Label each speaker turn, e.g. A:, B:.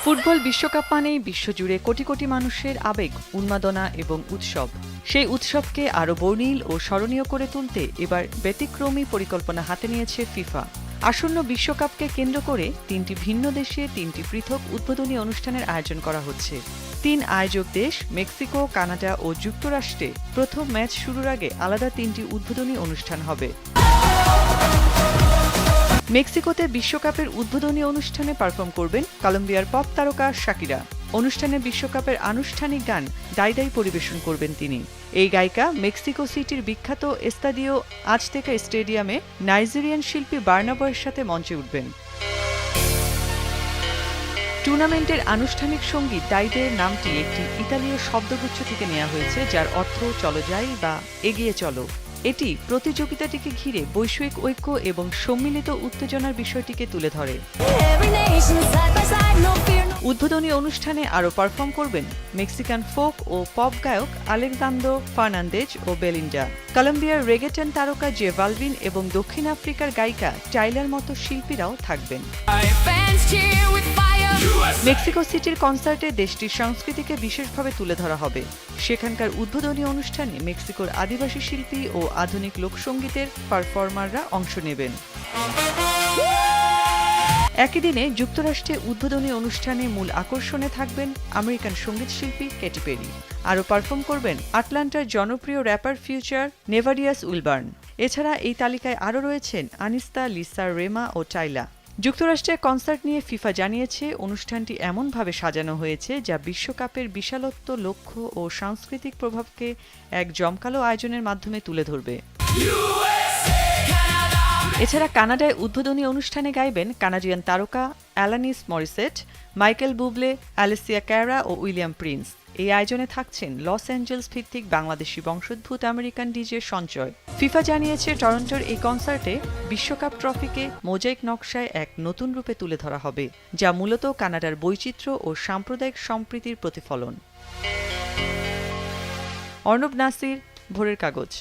A: Football বিশ্বকাপ মানেই বিশ্বজুড়ে কোটি কোটি মানুষের আবেগ, উন্মাদনা এবং উৎসব। সেই উৎসবকে আরও বর্ণিল ও স্মরণীয় করে তুলতে এবার ব্যতিক্রমী পরিকল্পনা হাতে নিয়েছে ফিফা। আসন্ন বিশ্বকাপকে কেন্দ্র করে ৩টি ভিন্ন দেশে ৩টি পৃথক উদ্বোধনী অনুষ্ঠানের আয়োজন করা হচ্ছে। ৩ আয়োজক দেশ মেক্সিকো, কানাডা ও যুক্তরাষ্ট্রে প্রথম ম্যাচ শুরুর আগে আলাদা ৩টি উদ্বোধনী অনুষ্ঠান হবে। মেক্সিকোতে বিশ্বকাপের উদ্বোধনী অনুষ্ঠানে পারফর্ম করবেন কলম্বিয়ার পপ তারকা শাকিরা। অনুষ্ঠানে বিশ্বকাপের আনুষ্ঠানিক গান দাই দাই পরিবেশন করবেন তিনি। এই গায়িকা মেক্সিকো সিটির বিখ্যাত এস্তাদিও আজতেকা স্টেডিয়ামে নাইজেরিয়ান শিল্পী বার্না বয়ের সাথে মঞ্চে উঠবেন। টুর্নামেন্টের আনুষ্ঠানিক সঙ্গীত দাইদের নামটি একটি ইতালীয় শব্দগুচ্ছ থেকে নেওয়া হয়েছে, যার অর্থ চলো যাই বা এগিয়ে চলো। এটি প্রতিযোগিতাটিকে ঘিরে বৈশ্বিক ঐক্য এবং সম্মিলিত উত্তেজনার বিষয়টিকে তুলে ধরে। উদ্বোধনী অনুষ্ঠানে আরও পারফর্ম করবেন মেক্সিকান ফোক ও পপ গায়ক আলেকজান্দ্রো ফার্নান্দেজ ও বেলিন্ডা, কলম্বিয়ার রেগেটন তারকা জে বালভিন এবং দক্ষিণ আফ্রিকার গায়িকা টাইলার মতো শিল্পীরাও থাকবেন। মেক্সিকো সিটির কনসার্টে দেশটির সংস্কৃতিকে বিশেষভাবে তুলে ধরা হবে। সেখানকার উদ্বোধনী অনুষ্ঠানে মেক্সিকোর আদিবাসী শিল্পী ও আধুনিক লোকসঙ্গীতের পারফর্মাররা অংশ নেবেন। একই দিনে যুক্তরাষ্ট্রে উদ্বোধনী অনুষ্ঠানে মূল আকর্ষণে থাকবেন আমেরিকান সঙ্গীতশিল্পী ক্যাটি পেরি। আরও পারফর্ম করবেন আটলান্টার জনপ্রিয় র্যাপার ফিউচার নেভাডিয়াস উইলবার্ন। এছাড়া এই তালিকায় আরও রয়েছেন আনিস্তা, লিসা, রেমা ও টাইলা। যুক্তরাষ্ট্রের কনসার্ট নিয়ে ফিফা জানিয়েছে, অনুষ্ঠানটি এমনভাবে সাজানো হয়েছে যা বিশ্বকাপের বিশালত্ব, লক্ষ্য ও সাংস্কৃতিক প্রভাবকে এক জমকালো আয়োজনের মাধ্যমে তুলে ধরবে। এছাড়া কানাডায় উদ্বোধনী অনুষ্ঠানে গাইবেন কানাডিয়ান তারকা অ্যালানিস মরিসেট, মাইকেল বুবলে, অ্যালিসিয়া ক্যারা ও উইলিয়াম প্রিন্স। এই আয়োজনে থাকছেন লস অ্যাঞ্জেলস ভিত্তিক বাংলাদেশি বংশোদ্ভূত আমেরিকান ডিজে সঞ্চয়। ফিফা জানিয়েছে, টরন্টোর এই কনসার্টে বিশ্বকাপ ট্রফিকে মোজাইক নকশায় এক নতুন রূপে তুলে ধরা হবে, যা মূলত কানাডার বৈচিত্র্য ও সাম্প্রদায়িক সম্প্রীতির প্রতিফলন। অর্ণব নাসির, ভোরের কাগজ।